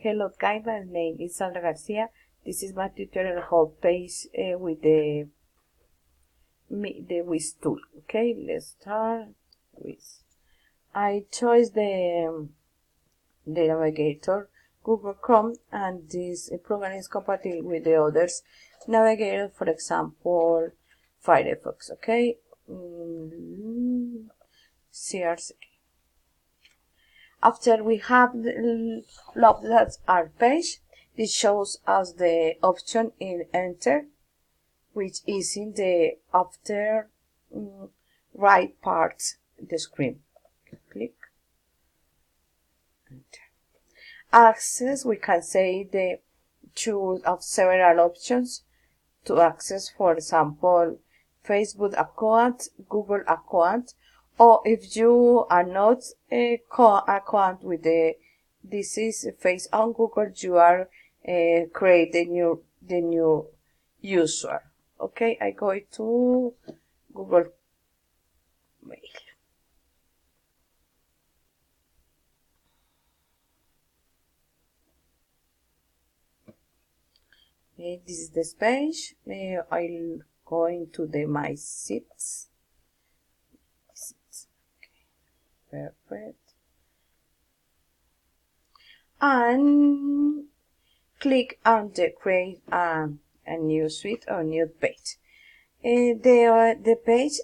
Hello guys, my name is Sandra Garcia. This is my tutorial home page with the Wiz tool. Okay, let's start with. I chose the navigator Google Chrome, and this program is compatible with the others navigator, for example Firefox. Okay, CRC. After we have loaded our page, this shows us the option in Enter, which is in the upper right part of the screen. Click Enter. Access, we can say the choose of several options to access, for example, Facebook account, Google account, or if you are not a account with this is face on Google, you are create the new user. Okay, I go to Google Mail. This is the page. I'll go into my seats. Okay, perfect. And click on the create a new suite or new page. The page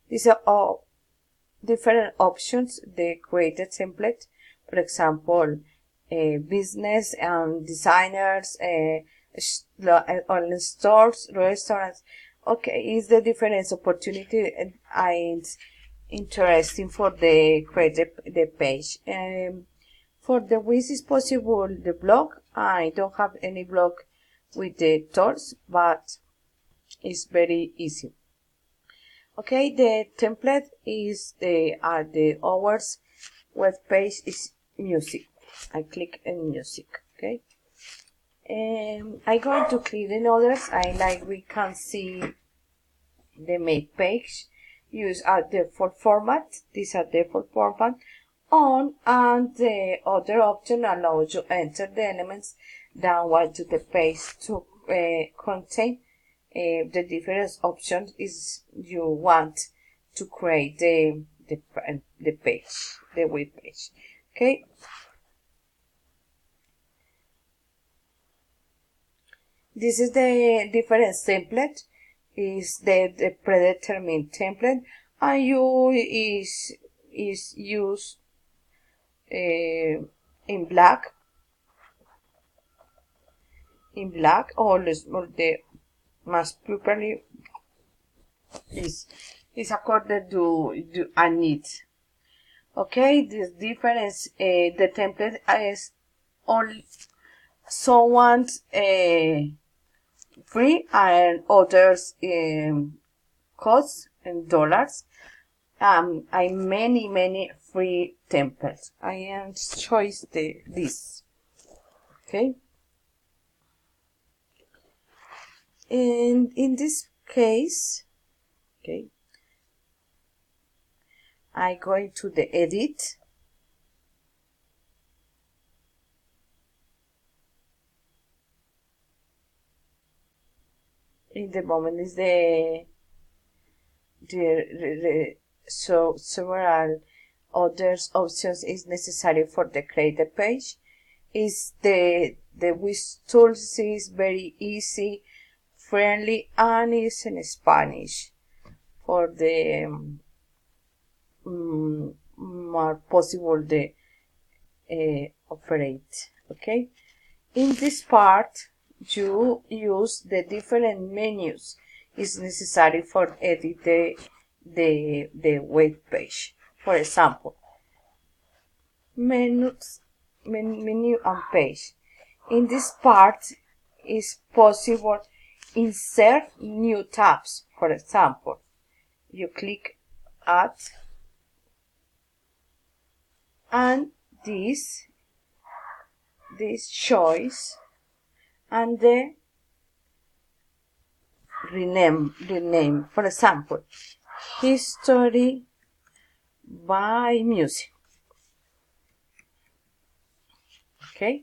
these are all different options. The created template, for example, business and designers, online stores, restaurants. Okay, is the difference opportunity and interesting for the create the page. For the Wiz is possible the blog. I don't have any blog with the tools, but it's very easy. Okay, the template is the ours web page is music. I click on music. Okay, I'm going to click in others. We can see the main page. Use a default format. These are default format. On and the other option allows you to enter the elements downward to the page to contain the different options is you want to create the page, the web page. Okay. This is the different template. Is the predetermined template, and you is used in black, or the most properly is according to a need. Okay, this difference, the template is only someone free and others costs in dollars. I many free templates. I am choice this. Okay. And in this case, okay, I go into the edit. In the moment is so several others options is necessary for the create page. Is the Wiz tools is very easy, friendly, and is in Spanish for the more possible the operate. Okay, in this part you use the different menus is necessary for edit the web page. For example, menu and page. In this part is possible insert new tabs. For example, you click add, and this choice and the rename. For example, history by music. Okay,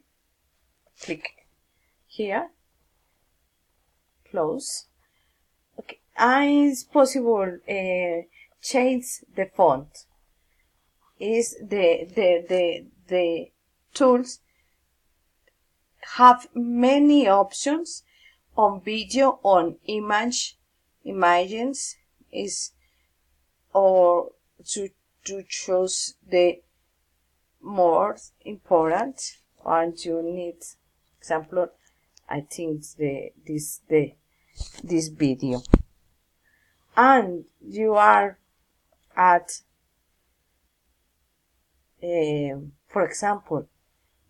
click here, close. Okay, and it's possible change the font. Is the tools have many options on video, on images is, or to choose the more important and you need example. I think this video, and you are at for example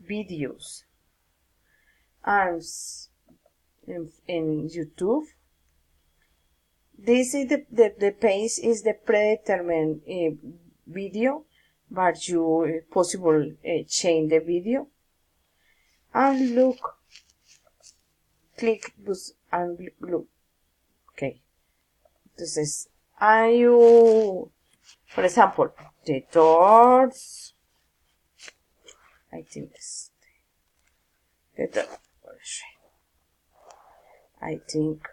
videos and in YouTube. This is the page is the predetermined video, but you possible change the video and look, click and look. Okay, this is, and you, for example, the doors. I think this the door. I think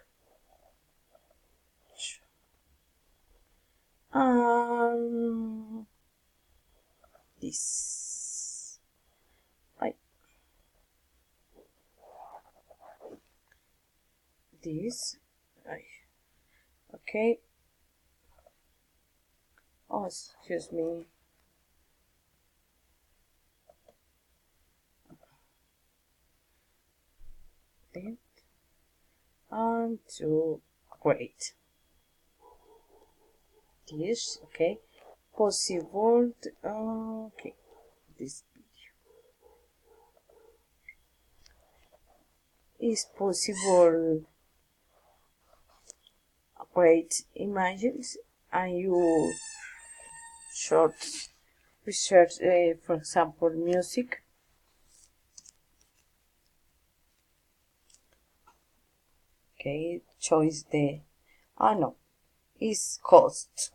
this I this I okay. Oh, excuse me. And to great. This okay. Possible. Okay. This is possible. Great images, and you short research, for example, music. Okay, choice the, oh no, is cost.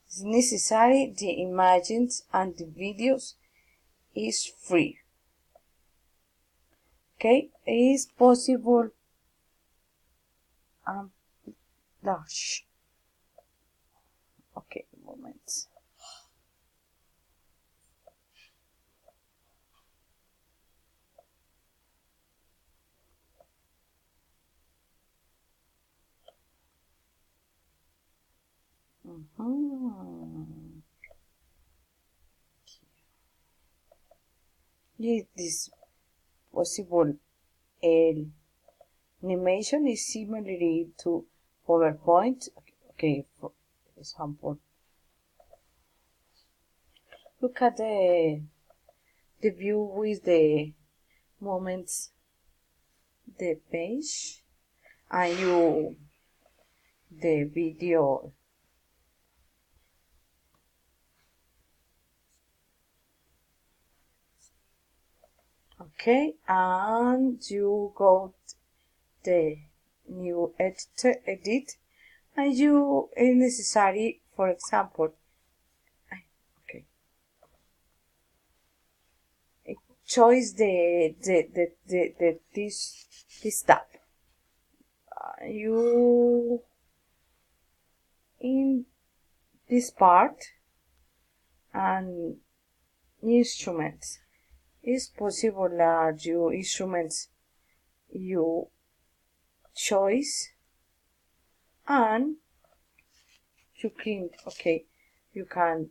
It's necessary, the images and the videos is free. Okay, it is possible large. Okay, moment. This possible animation is similar to PowerPoint. Okay, for example, look at the view with the moments, the page, and you the video. Okay, and you go the new edit, and you is necessary, for example, okay, choose this tab. You in this part and instruments is possible large you instruments you choice, and you can okay, you can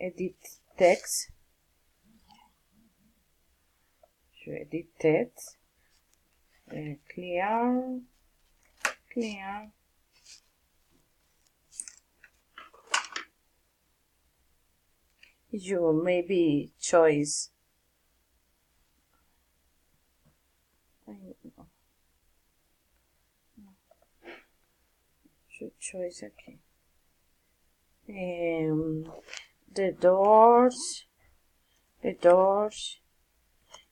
edit text, you edit text, clear, you maybe choice, should choice, okay, the doors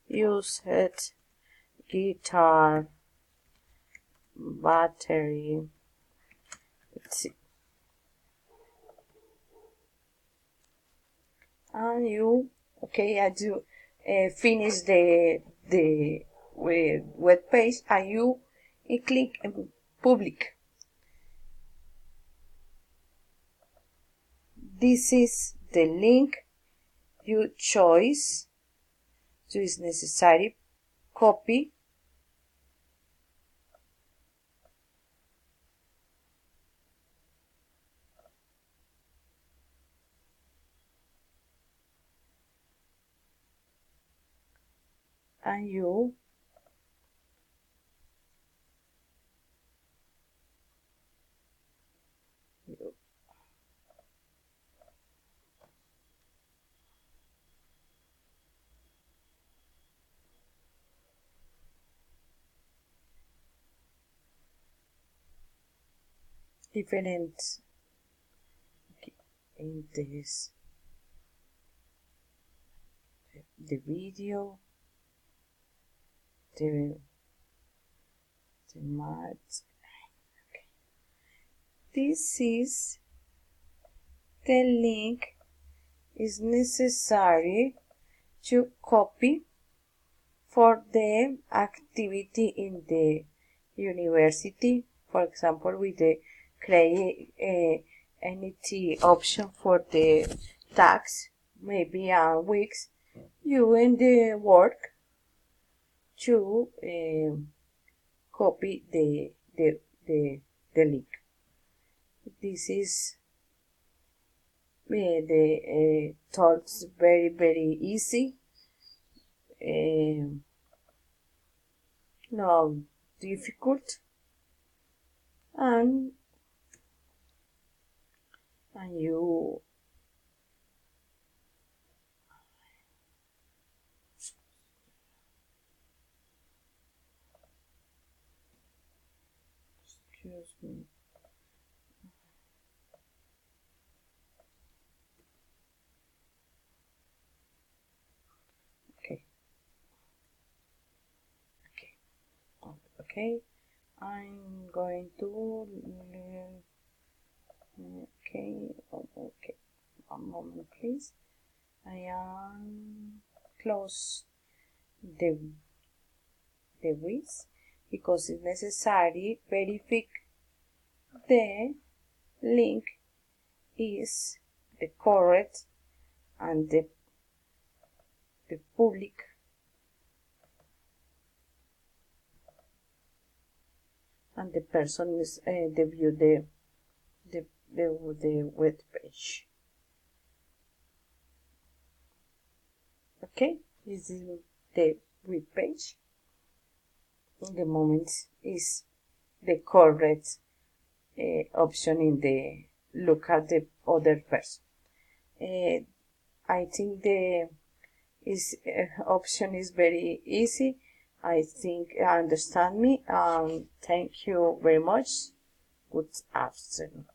use it, guitar, battery, let's see, and you, okay, as you finish the web page, and you click public. This is the link you choose. So it's necessary copy and you different in this the video, the math. Okay. This is the link is necessary to copy for the activity in the university. For example, with the create NET option for the tax, maybe weeks, you in the work to copy the link. This is the talks very easy. No difficult, and you excuse me. Okay. Okay, I'm going to okay, one moment please. I am close the width because it's necessary verify the link is the correct and the public and the person is the view the web page. Okay, this is the web page. The moment is the correct option in the look at the other person. I think the option is very easy. I think you understand me. Thank you very much. Good afternoon.